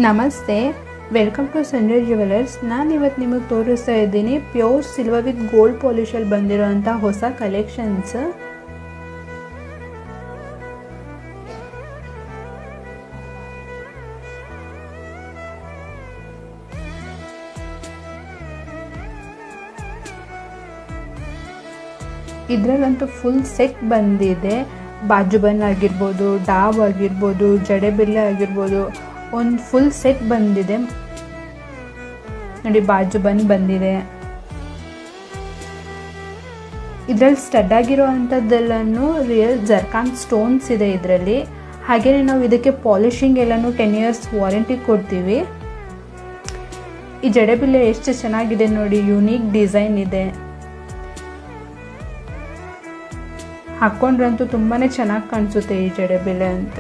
ನಮಸ್ತೆ, welcome to Sanjay jewellers. ನಾನು ಇವತ್ತು ನಿಮಗೆ ತೋರಿಸ್ತಾ ಇದ್ದೀನಿ ಪ್ಯೂರ್ ಸಿಲ್ವರ್ ವಿತ್ ಗೋಲ್ಡ್ ಪಾಲಿಶಲ್ಲಿ ಬಂದಿರೋಂಥ ಹೊಸ ಕಲೆಕ್ಷನ್ಸ್. ಇದರಲ್ಲಂತೂ ಫುಲ್ ಸೆಟ್ ಬಂದಿದೆ. ಬಾಜುಬನ್ ಆಗಿರ್ಬೋದು, ಡಾವ್ ಆಗಿರ್ಬೋದು, ಜಡೆಬಿಲ್ಲೆ ಆಗಿರ್ಬೋದು, ಒಂದು ಫುಲ್ ಸೆಟ್ ಬಂದಿದೆ ನೋಡಿ. ಬಾಜುಬನ್ ಬಂದಿದೆ. ಇದರಲ್ಲಿ ಸ್ಟಡ್ ಆಗಿರೋ ಅಂಥದ್ದೆಲ್ಲನೂ ರಿಯಲ್ ಜರ್ಕಾನ್ ಸ್ಟೋನ್ಸ್ ಇದೆ ಇದರಲ್ಲಿ. ಹಾಗೆಯೇ ನಾವು ಇದಕ್ಕೆ ಪಾಲಿಶಿಂಗ್ ಎಲ್ಲನೂ 10 years ವಾರಂಟಿ ಕೊಡ್ತೀವಿ. ಈ ಜಡೆಬಿಲ್ಲೆ ಎಷ್ಟು ಚೆನ್ನಾಗಿದೆ ನೋಡಿ, ಯುನೀಕ್ ಡಿಸೈನ್ ಇದೆ. ಹಾಕ್ಕೊಂಡ್ರಂತೂ ತುಂಬಾ ಚೆನ್ನಾಗಿ ಕಾಣಿಸುತ್ತೆ ಈ ಜಡೆಬಿಲ್ಲೆ ಅಂತ.